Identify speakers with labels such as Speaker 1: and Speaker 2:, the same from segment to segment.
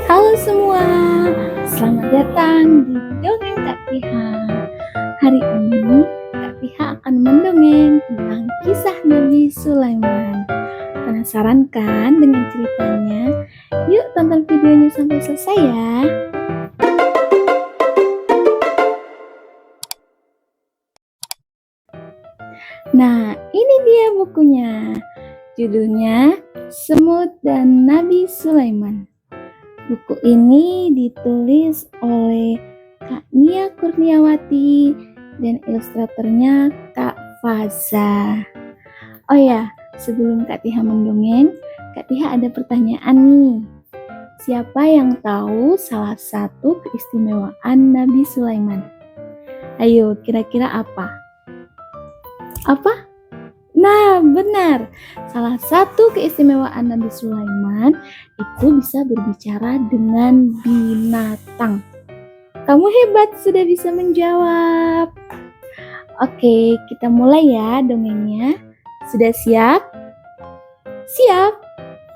Speaker 1: Halo semua, selamat datang di Dongeng Kak Piha. Hari ini Kak Piha akan mendongeng tentang kisah Nabi Sulaiman. Penasaran kan dengan ceritanya? Yuk tonton videonya sampai selesai ya. Nah, ini dia bukunya. Judulnya Semut dan Nabi Sulaiman. Buku ini ditulis oleh Kak Nia Kurniawati dan ilustratornya Kak Faza. Oh ya, sebelum Kak Tiha mendongeng, Kak Tiha ada pertanyaan nih. Siapa yang tahu salah satu keistimewaan Nabi Sulaiman? Ayo, kira-kira apa? Apa? Nah, benar. Salah satu keistimewaan Nabi Sulaiman itu bisa berbicara dengan binatang. Kamu hebat, sudah bisa menjawab. Oke, kita mulai ya dongengnya. Sudah siap? Siap?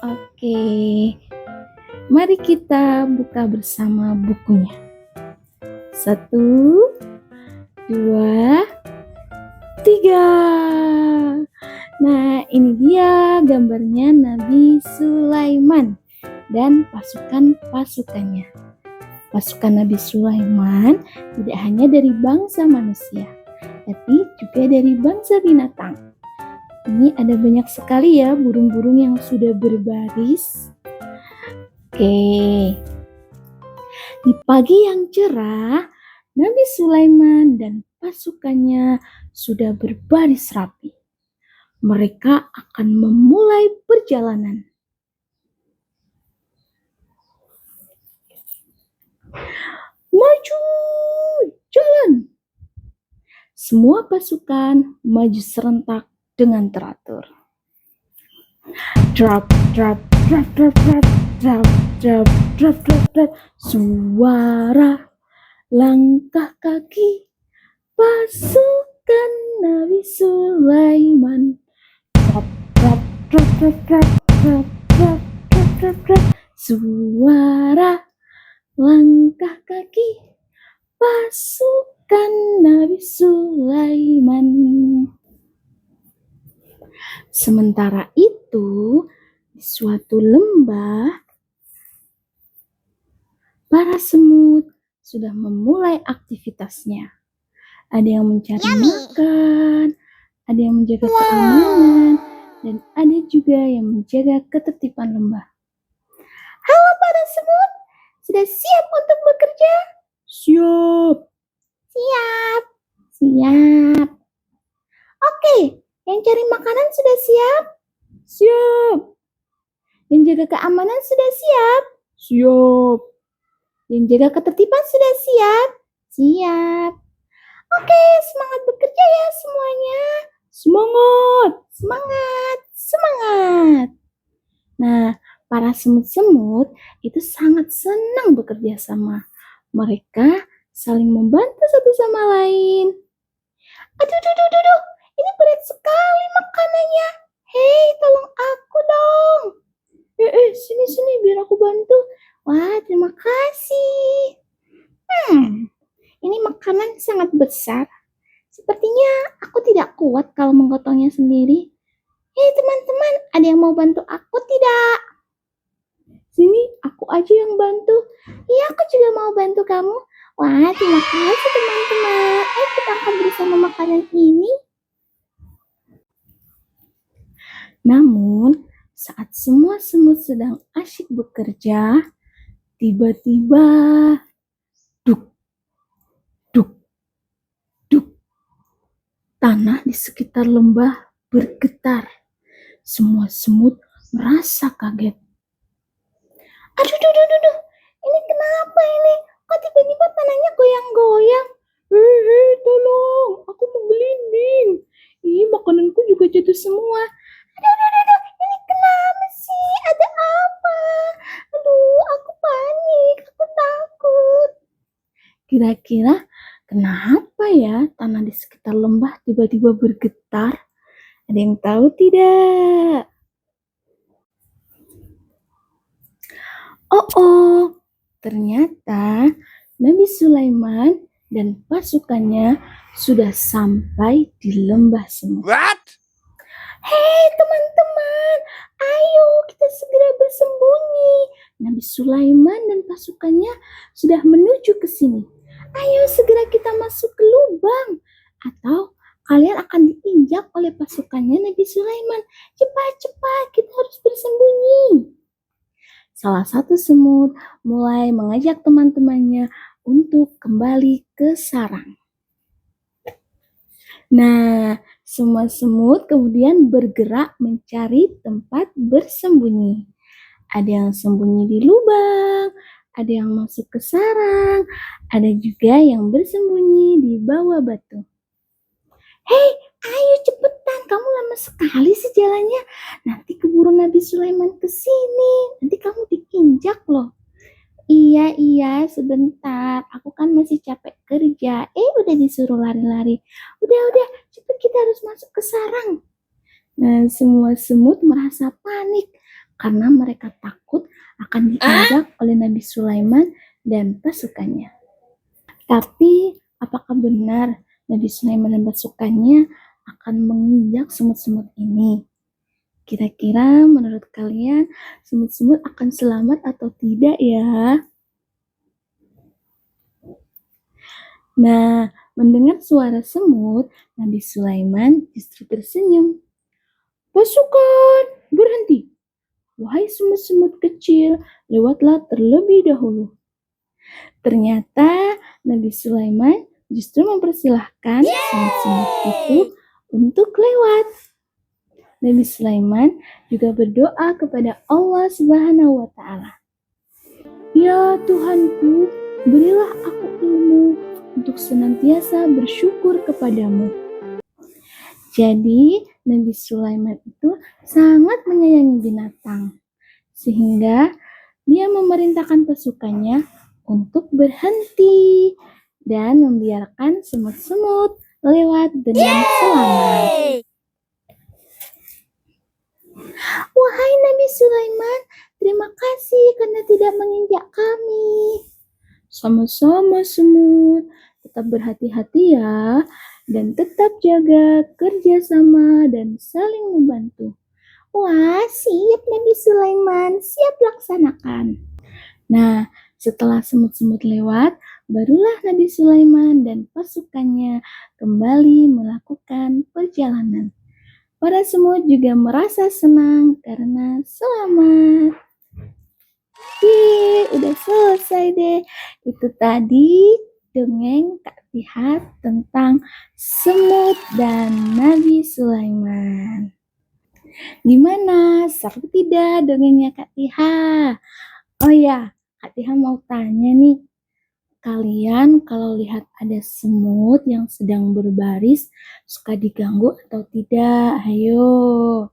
Speaker 1: Oke. Mari kita buka bersama bukunya. 1, 2, 3. Nah, ini dia gambarnya Nabi Sulaiman dan pasukan-pasukannya. Pasukan Nabi Sulaiman tidak hanya dari bangsa manusia, tapi juga dari bangsa binatang. Ini ada banyak sekali ya burung-burung yang sudah berbaris. Oke. Di pagi yang cerah, Nabi Sulaiman dan pasukannya sudah berbaris rapi. Mereka akan memulai perjalanan. Maju, jalan! Semua pasukan maju serentak dengan teratur. Drop, drop, drop, drop, drop, drop, drop, drop, drop, drop. Suara langkah kaki pasukan Nabi Sulaiman. Drop, drop, drop, drop, drop, drop, drop, drop, drop, drop. Suara langkah kaki pasukan Nabi Sulaiman. Sementara itu, di suatu lembah, para semut sudah memulai aktivitasnya. Ada yang mencari makan, ada yang menjaga keamanan, dan ada juga yang menjaga ketertiban lembah. Halo para semut, sudah siap untuk bekerja? Siap. Siap. Siap. Oke, yang cari makanan sudah siap? Siap. Yang jaga keamanan sudah siap? Siap. Yang jaga ketertiban sudah siap? Siap. Oke, semangat bekerja ya semuanya. Semangat, semangat, semangat. Nah, para semut-semut itu sangat senang bekerja sama. Mereka saling membantu satu sama lain. Aduh, ini berat sekali makanannya. Hei, tolong aku dong. Sini, biar aku bantu. Wah, terima kasih. Ini makanan sangat besar. Sepertinya aku tidak kuat kalau menggotongnya sendiri. Hei teman-teman, ada yang mau bantu aku tidak? Sini, aku aja yang bantu. Iya, aku juga mau bantu kamu. Wah, terima kasih teman-teman. Kita akan bersama makanan ini. Namun, saat semua semut sedang asyik bekerja, tiba-tiba duk, duk, duk. Tanah di sekitar lembah bergetar. Semua semut merasa kaget. Aduh, ini kenapa ini? Kok tiba-tiba tanahnya goyang-goyang? Hei, tolong, aku mau gelinding. Ih, makananku juga jatuh semua. Aduh, ini kenapa sih? Ada apa? Aduh, aku panik, aku takut. Kira-kira kenapa ya tanah di sekitar lembah tiba-tiba bergetar? Ada yang tahu tidak? Oh, Ternyata Nabi Sulaiman dan pasukannya sudah sampai di lembah semut. Hei teman-teman, ayo kita segera bersembunyi. Nabi Sulaiman dan pasukannya sudah menuju ke sini. Ayo segera kita masuk ke lubang, atau kalian akan diinjak oleh pasukannya Nabi Sulaiman. Cepat-cepat, kita harus bersembunyi. Salah satu semut mulai mengajak teman-temannya untuk kembali ke sarang. Nah, semua semut kemudian bergerak mencari tempat bersembunyi. Ada yang sembunyi di lubang, ada yang masuk ke sarang, ada juga yang bersembunyi di bawah batu. Hei, ayo cepetan, kamu lama sekali sih jalannya. Nanti keburu Nabi Sulaiman ke sini, nanti kamu diinjak loh. Iya, sebentar. Aku kan masih capek kerja. Udah disuruh lari-lari. Udah, cepet kita harus masuk ke sarang. Nah, semua semut merasa panik karena mereka takut akan diinjak oleh Nabi Sulaiman dan pasukannya. Tapi, apakah benar Nabi Sulaiman dan pasukannya akan menginjak semut-semut ini? Kira-kira menurut kalian semut-semut akan selamat atau tidak ya? Nah, mendengar suara semut, Nabi Sulaiman justru tersenyum. Pasukan, berhenti. Wahai semut-semut kecil, lewatlah terlebih dahulu. Ternyata Nabi Sulaiman justru mempersilahkan semut-semut itu untuk lewat. Nabi Sulaiman juga berdoa kepada Allah Subhanahu wa Ta'ala. Ya Tuhanku, berilah aku ilmu untuk senantiasa bersyukur kepadamu. Jadi, Nabi Sulaiman itu sangat menyayangi binatang, sehingga dia memerintahkan pasukannya untuk berhenti dan membiarkan semut-semut lewat dengan selamat. Wahai Nabi Sulaiman, terima kasih karena tidak menginjak kami. Sama-sama semut, tetap berhati-hati ya, dan tetap jaga kerjasama dan saling membantu. Wah, siap Nabi Sulaiman, siap laksanakan. Nah, setelah semut-semut lewat, barulah Nabi Sulaiman dan pasukannya kembali melakukan perjalanan. Para semut juga merasa senang karena selamat. Udah selesai deh. Itu tadi dongeng Kak Tiha tentang semut dan Nabi Sulaiman. Gimana? Seru tidak dongengnya Kak Tiha? Oh ya, Kak Tiha mau tanya nih. Kalian kalau lihat ada semut yang sedang berbaris, suka diganggu atau tidak? Ayo.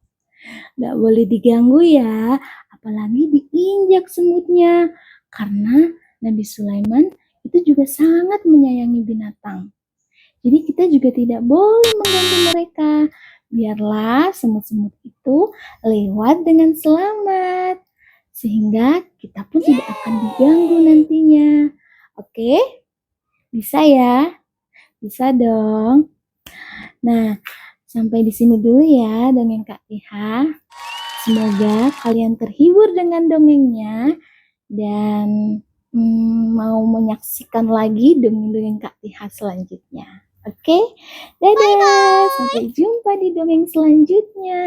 Speaker 1: Gak boleh diganggu ya, apalagi diinjak semutnya. Karena Nabi Sulaiman itu juga sangat menyayangi binatang. Jadi kita juga tidak boleh mengganggu mereka. Biarlah semut-semut itu lewat dengan selamat. Sehingga kita pun tidak akan diganggu nantinya. Oke? Bisa ya? Bisa dong. Nah, sampai di sini dulu ya dongeng Kak Tiha. Semoga kalian terhibur dengan dongengnya dan mau menyaksikan lagi dongeng-dongeng Kak Tiha selanjutnya. Oke? Dadah. Sampai jumpa di dongeng selanjutnya.